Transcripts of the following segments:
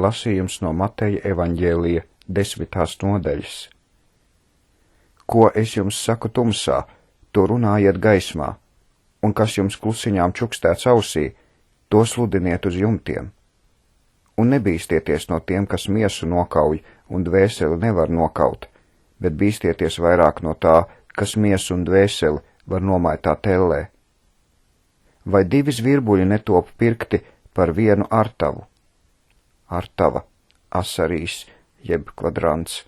lasījums no Mateja evaņģēlija 10. nodaļas. Ko es jums saku tumsā, to runājiet gaismā, un kas jums klusiņām čukstēts ausī, to sludiniet uz jumtiem. Un nebīstieties no tiem, kas miesu nokauj un dvēseli nevar nokaut, bet bīstieties vairāk no tā, kas miesu un dvēseli var nomaitāt ellē. Vai 2 zvirbuļi netop pirkti par vienu artavu? Artava, asarīs, jeb kvadrants,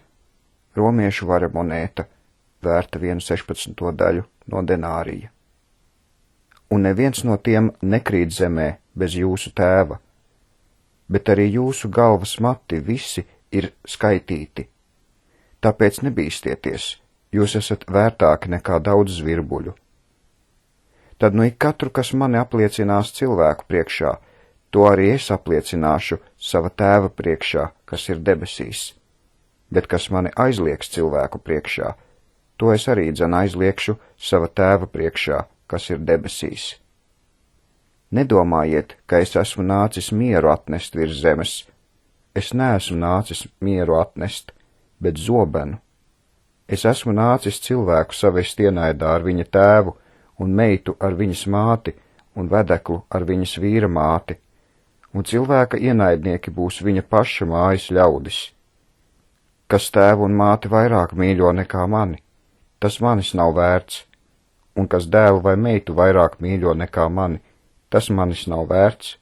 romiešu vara monēta, vērta 1/16 daļu no denārija. Un neviens no tiem nekrīt zemē bez jūsu tēva, bet arī jūsu galvas mati visi ir skaitīti. Tāpēc nebīstieties, jūs esat vērtāki nekā daudz zvirbuļu. Tad nu ik katru, kas mani apliecinās cilvēku priekšā, to arī es apliecināšu sava tēva priekšā, kas ir debesīs. Bet kas mani aizliegs cilvēku priekšā, to es arī aizliekšu sava tēva priekšā, kas ir debesīs. Nedomājiet, ka es esmu nācis mieru atnest virs zemes. Es neesmu nācis mieru atnest, bet zobenu. Es esmu nācis cilvēku savest ienaidā ar viņa tēvu, un meitu ar viņas māti, un vedeklu ar viņas vīra māti, un cilvēka ienaidnieki būs viņa paša mājas ļaudis. Kas tēvu un māti vairāk mīļo nekā mani, tas manis nav vērts, un kas dēlu vai meitu vairāk mīļo nekā mani, tas manis nav vērts,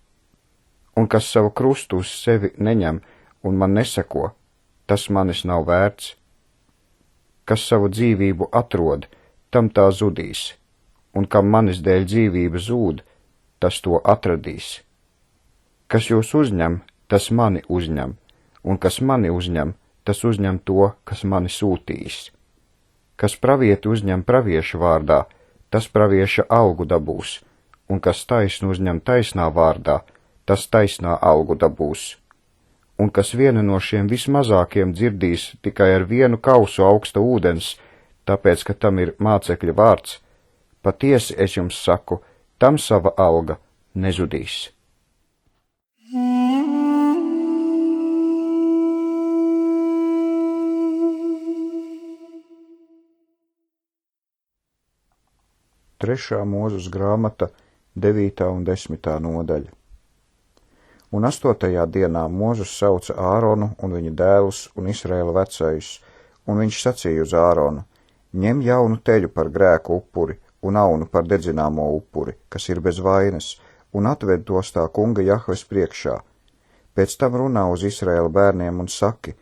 un kas savu krustu uz sevi neņem un man neseko, tas manis nav vērts. Kas savu dzīvību atrod, tam tā zudīs, un kam manis dēļ dzīvība zūd, tas to atradīs. Kas jūs uzņem, tas mani uzņem, un kas mani uzņem, tas uzņem to, kas mani sūtīs. Kas pravieti uzņem pravieša vārdā, tas pravieša algu dabūs, un kas taisnu uzņem taisnā vārdā, tas taisnā algu dabūs. Un kas vienu no šiem vismazākiem dzirdīs tikai ar vienu kausu augsta ūdens, tāpēc, ka tam ir mācekļa vārds, patiesi es jums saku, tam sava alga nezudīs. Trešā Mūzes grāmata, 9. un 10. nodaļa. Un 8. dienā Mūzes sauca Āronu un viņa dēlus un Izraēla vecajus, un viņš sacīja uz Āronu: ņem jaunu teļu par grēku upuri un aunu par dedzināmo upuri, kas ir bez vainas, un atved tos tā kunga Jahves priekšā. Pēc tam runā uz Izraēla bērniem un saki: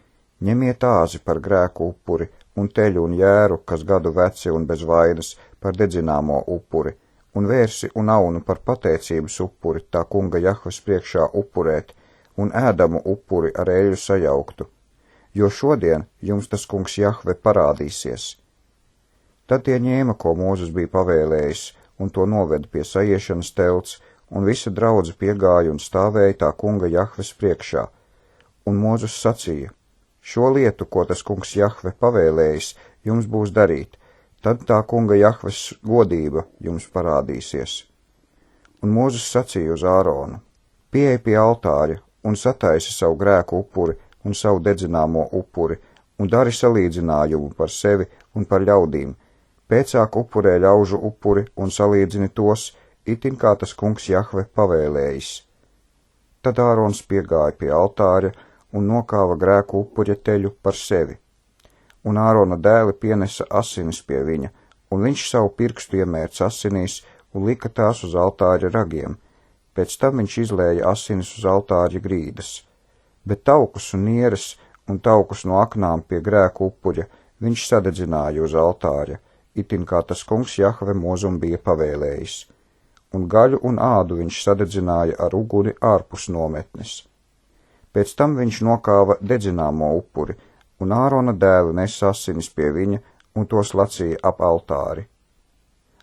ņemiet āzi par grēku upuri un teļu un jēru, kas gadu veci un bez vainas, par dedzināmo upuri, un vērsi un aunu par pateicības upuri tā kunga Jahves priekšā upurēt, un ēdamu upuri ar eļļu sajauktu, jo šodien jums tas kungs Jahve parādīsies. Tad tie ņēma, ko Mūzes bija pavēlējis, un to noveda pie saiešanas telts, un visa draudze piegāja un stāvēja tā kunga Jahves priekšā. Un Mūzes sacīja: šo lietu, ko tas kungs Jahve pavēlējis, jums būs darīt, tad tā kunga Jahves godība jums parādīsies. Un Mūzes sacīja uz Āronu: pieej pie altāra un sataisi savu grēku upuri un savu dedzināmo upuri, un dari salīdzinājumu par sevi un par ļaudīm. Pēcāk upurē ļaužu upuri un salīdzini tos, itin kā tas kungs Jahve pavēlējis. Tad Ārons piegāja pie altāra un nokāva grēku upuļa teļu par sevi. Un Ārona dēli pienesa asinis pie viņa, un viņš savu pirkstu iemērca asinīs un lika tās uz altāra ragiem. Pēc tam viņš izlēja asinis uz altāra grīdas. Bet taukus un nieres un taukus no aknām pie grēku upuļa viņš sadedzināja uz altāra, itin kā tas kungs Jahve Mūzum bija pavēlējis. Un gaļu un ādu viņš sadedzināja ar uguni ārpus nometnes. Pēc tam viņš nokāva dedzināmo upuri, un Ārona dēli nesa asinis pie viņa un tos lacīja ap altāri.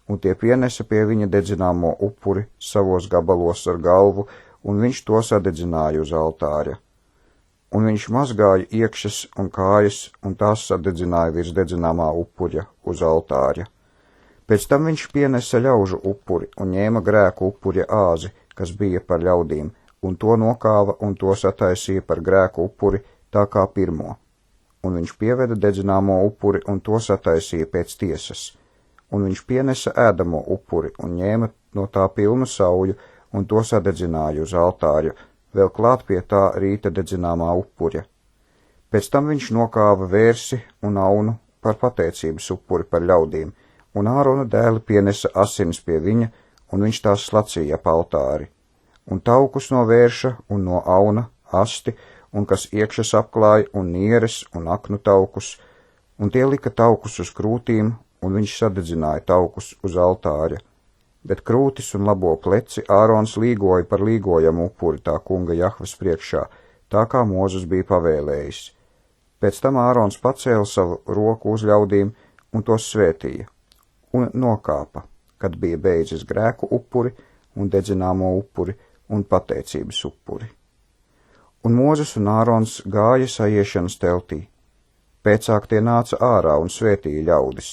Un tie pienesa pie viņa dedzināmo upuri savos gabalos ar galvu, un viņš to sadedzināja uz altāra. Un viņš mazgāja iekšas un kājas, un tās sadedzināja virs dedzināmā upuļa uz altāra. Pēc tam viņš pienesa ļaužu upuri un ņēma grēku upuļa āzi, kas bija par ļaudīm, un to nokāva un to sataisīja par grēku upuri tā kā pirmo. Un viņš pieveda dedzināmo upuri un to sataisīja pēc tiesas. Un viņš pienesa ēdamo upuri un ņēma no tā pilnu sauju un to sadedzināja uz altāļa, vēl klāt pie tā rīta dedzināmā upuļa. Pēc tam viņš nokāva vērsi un aunu par pateicības upuri par ļaudīm, un Ārona dēli pienesa asinis pie viņa, un viņš tās slacīja ap altāri. Un taukus no vērša un no auna, asti, un kas iekšas apklāja, un nieres un aknu taukus, un tie lika taukus uz krūtīm, un viņš sadedzināja taukus uz altāra. Bet krūtis un labo pleci Ārons līgoja par līgojamu upuri tā kunga Jahves priekšā, tā kā Mūzes bija pavēlējis. Pēc tam Ārons pacēla savu roku uz ļaudīm un tos svētīja, un nokāpa, kad bija beidzis grēku upuri un dedzināmo upuri un pateicības upuri. Un Mūzes un Ārons gāja saiešanas teltī. Pēcāk tie nāca ārā un svētīja ļaudis.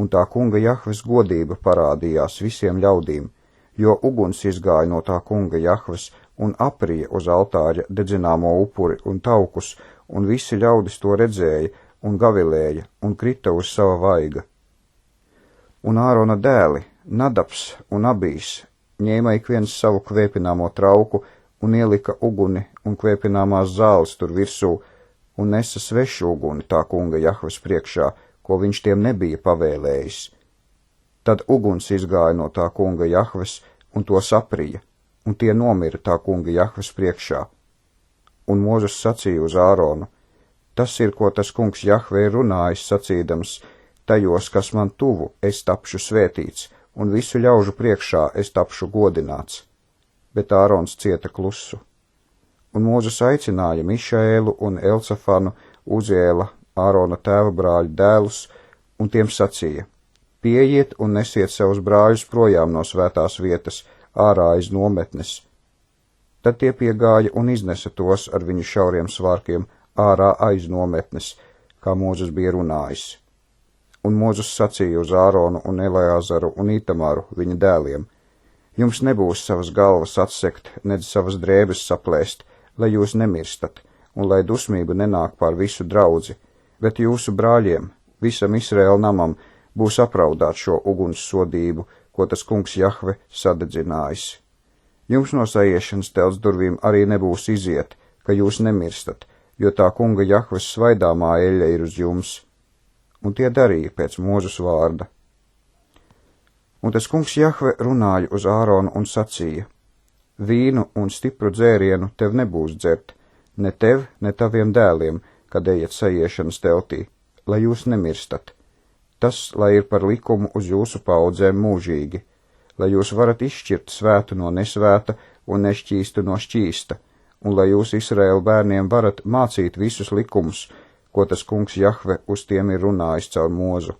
Un tā kunga Jahves godība parādījās visiem ļaudīm, jo uguns izgāja no tā kunga Jahves un aprija uz altāra dedzināmo upuri un taukus, un visi ļaudis to redzēja un gavilēja un krita uz sava vaiga. Un Ārona dēli, Nadabs un Abijs, ņēma ik viens savu kvēpināmo trauku un ielika uguni un kvēpināmās zāles tur virsū un nesa svešu uguni tā kunga Jahves priekšā, ko viņš tiem nebija pavēlējis. Tad uguns izgāja no tā kunga Jahves un to saprija, un tie nomira tā kunga Jahves priekšā. Un Mūzes sacīja uz Āronu: tas ir, ko tas kungs Jahve ir runājis, sacīdams: tajos, kas man tuvu, es tapšu svētīts, un visu ļaužu priekšā es tapšu godināts. Bet Ārons cieta klusu. Un Mūzes aicināja Mišaēlu un Elcafanu, Uziela, Ārona tēva brāļu dēlus, un tiem sacīja: pieiet un nesiet savus brāļus projām no svētās vietas, ārā aiz nometnes. Tad tie piegāja un iznesa tos ar viņu šauriem svārkiem ārā aiz nometnes, kā Mūzes bija runājis. Un Mūzes sacīja uz Āronu un Eleazaru un Itamaru, viņa dēliem: jums nebūs savas galvas atsekt, nedz savas drēbes saplēst, lai jūs nemirstat, un lai dusmība nenāk pār visu draudzi, bet jūsu brāļiem, visam Izraēla namam, būs apraudāt šo uguns sodību, ko tas kungs Jahve sadedzinājis. Jums no saiešanas telts durvīm arī nebūs iziet, ka jūs nemirstat, jo tā kunga Jahves svaidāmā eļļa ir uz jums. Un tie darīja pēc Mūzes vārda. Un tas kungs Jahve runāja uz Āronu un sacīja: vīnu un stipru dzērienu tev nebūs dzert, ne tev, ne taviem dēliem, kad ejat saiešanas teltī, lai jūs nemirstat. Tas, lai ir par likumu uz jūsu paudzēm mūžīgi, lai jūs varat izšķirt svētu no nesvēta un nešķīstu no šķīsta, un lai jūs Izraēla bērniem varat mācīt visus likumus, ko tas kungs Jahve uz tiem ir runājis caur Mūzu.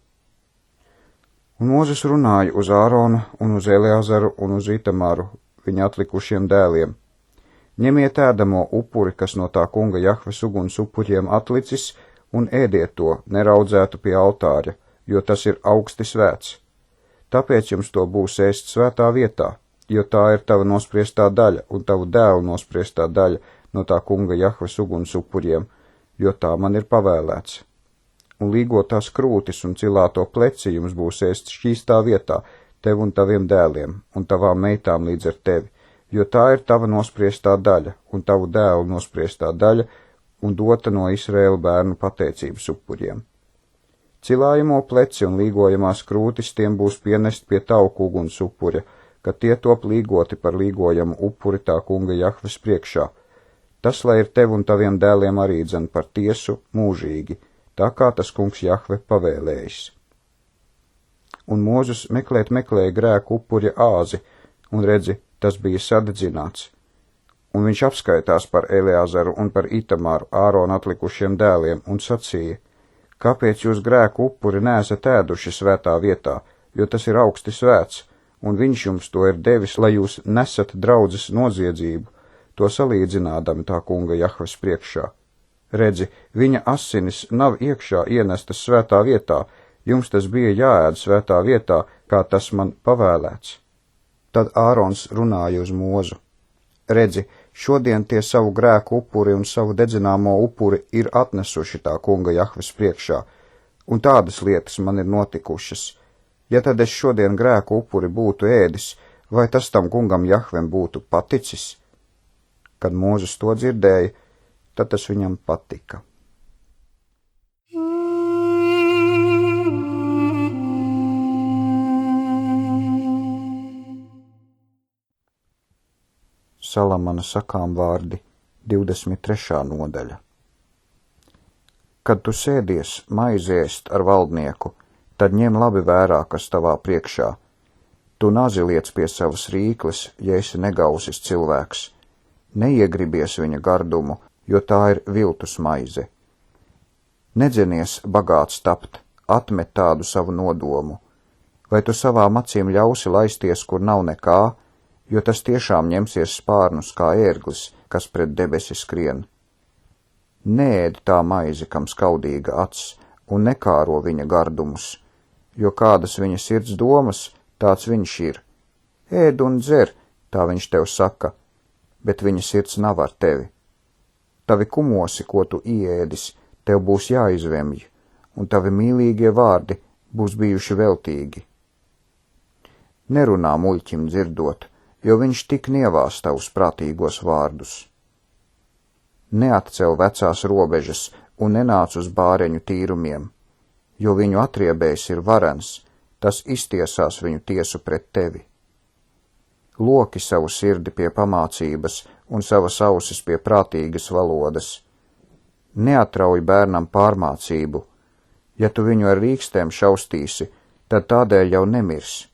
Un Mūzes runāja uz Āronu un uz Eleazaru un uz Itamaru, viņa atlikušiem dēliem: ņemiet ēdamo upuri, kas no tā kunga Jahves uguns upuļiem atlicis, un ēdiet to neraudzētu pie altāra, jo tas ir augsti svēts. Tāpēc jums to būs ēst svētā vietā, jo tā ir tava nospriestā daļa un tavu dēlu nospriestā daļa no tā kunga Jahves uguns upuļiem, jo tā man ir pavēlēts. Un līgotās krūtis un cilāto pleci jums būs ēst šķīstā vietā, tev un taviem dēliem, un tavām meitām līdz ar tevi, jo tā ir tava nospriestā daļa, un tavu dēlu nospriestā daļa, un dota no Izraēla bērnu pateicības upuļiem. Cilājamo pleci un līgojamās krūtis tiem būs pienest pie tauku uguns upuļa, kad tie top līgoti par līgojamu upuri tā kunga Jahves priekšā. Tas, lai ir tev un taviem dēliem arī dzen par tiesu mūžīgi, tā kā tas kungs Jahve pavēlējis. Un Mūzes meklēja grēku upuļa āzi, un redzi, tas bija sadedzināts. Un viņš apskaitās par Eleazaru un par Itamaru, Ārona atlikušiem dēliem, un sacīja: kāpēc jūs grēku upuri neesat ēduši svētā vietā, jo tas ir augsti svēts, un viņš jums to ir devis, lai jūs nesat draudzes noziedzību, to salīdzinādami tā kunga Jahves priekšā. Redzi, viņa asinis nav iekšā ienestas svētā vietā, jums tas bija jāēd svētā vietā, kā tas man pavēlēts. Tad Ārons runāja uz Mūzu: Redzi, šodien tie savu grēku upuri un savu dedzināmo upuri ir atnesuši tā kunga Jahves priekšā, un tādas lietas man ir notikušas. Ja tad es šodien grēku upuri būtu ēdis, vai tas tam kungam Jahvem būtu paticis? Kad Mūzes to dzirdēja, tad tas viņam patika. Salamana sakām vārdi, 23. nodaļa. Kad tu sēdies maizi ēst ar valdnieku, tad ņem labi vērā, kas tavā priekšā. Tu naziliec pie savas rīkles, ja esi negausis cilvēks. Neiegribies viņa gardumu, jo tā ir viltus maize. Nedzenies bagāts tapt, atmet tādu savu nodomu. Vai tu savām acīm ļausi laisties, kur nav nekā, jo tas tiešām ņemsies spārnus kā ērglis, kas pret debesi skrien. Neēd tā maizi, kam skaudīga acs, un nekāro viņa gardumus, jo kādas viņa sirds domas, tāds viņš ir. Ēd un dzer, tā viņš tev saka, bet viņa sirds nav ar tevi. Tavi kumosi, ko tu ieēdis, tev būs jāizvemj, un tavi mīlīgie vārdi būs bijuši veltīgi. Nerunā muļķim dzirdot, jo viņš tik nievās tavus prātīgos vārdus. Neatcel vecās robežas un nenāc uz bāreņu tīrumiem, jo viņu atriebējs ir varens, tas iztiesās viņu tiesu pret tevi. Loki savu sirdi pie pamācības un savas ausis pie prātīgas valodas. Neatrauj bērnam pārmācību, ja tu viņu ar rīkstēm šaustīsi, tad tādēļ jau nemirs.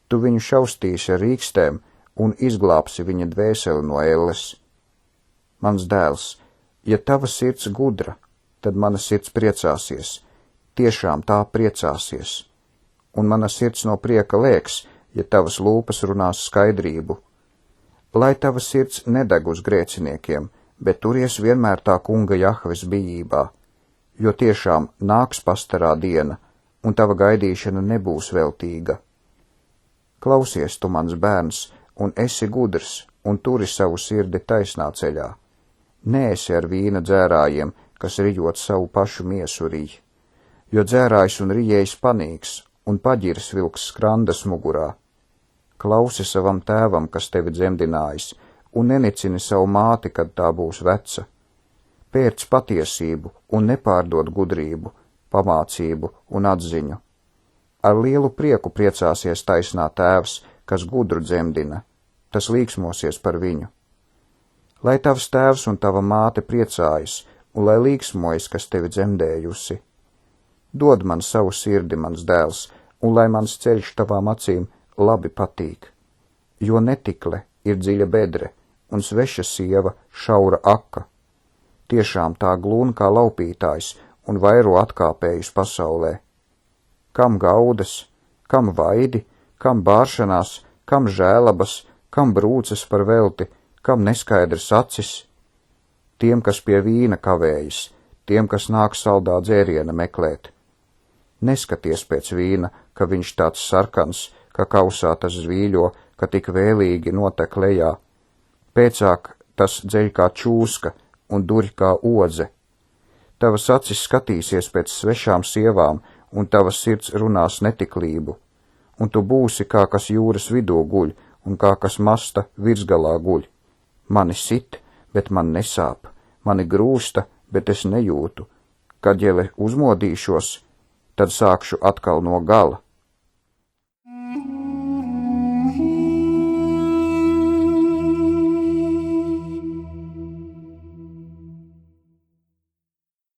Tu viņu šaustīsi ar rīkstēm un izglābsi viņa dvēseli no elles. Mans dēls, ja tava sirds gudra, tad mana sirds priecāsies, tiešām tā priecāsies, un mana sirds no prieka lēks, ja tavas lūpas runās skaidrību. Lai tava sirds nedeg uz grēciniekiem, bet turies vienmēr tā kunga Jahves bijībā, jo tiešām nāks pastarā diena, un tava gaidīšana nebūs veltīga. Klausies tu, mans bērns, un esi gudrs, un turi savu sirdi taisnā ceļā. Neesi ar vīna dzērājiem, kas rijot savu pašu miesu rij, jo dzērājs un rijējs panīgs, un paģirs vilks skrandas mugurā. Klausi savam tēvam, kas tevi dzemdinājis, un nenicini savu māti, kad tā būs veca. Pērc patiesību un nepārdod gudrību, pamācību un atziņu. Ar lielu prieku priecāsies taisnā tēvs, kas gudru dzemdina, tas līksmosies par viņu. Lai tavs tēvs un tava māte priecājas, un lai līksmojas, kas tevi dzemdējusi. Dod man savu sirdi, mans dēls, un lai mans ceļš tavām acīm labi patīk, jo netikle ir dziļa bedre, un sveša sieva šaura aka. Tiešām tā glūn kā laupītājs un vairo atkāpējus pasaulē. Kam gaudas, kam vaidi, kam bāršanās, kam žēlabas, kam brūces par velti, kam neskaidrs acis? Tiem, kas pie vīna kavējas, tiem, kas nāk saldā dzēriena meklēt. Neskaties pēc vīna, ka viņš tāds sarkans, ka kausā tas zvīļo, ka tik vēlīgi notek lejā. Pēcāk tas dzeļ kā čūska un duri kā odze. Tavas acis skatīsies pēc svešām sievām, un tavas sirds runās netiklību, un tu būsi kā kas jūras vidū guļ, un kā kas masta virsgalā guļ. Mani sit, bet man nesāp, mani grūsta, bet es nejūtu. Kad jau uzmodīšos, tad sākšu atkal no gala.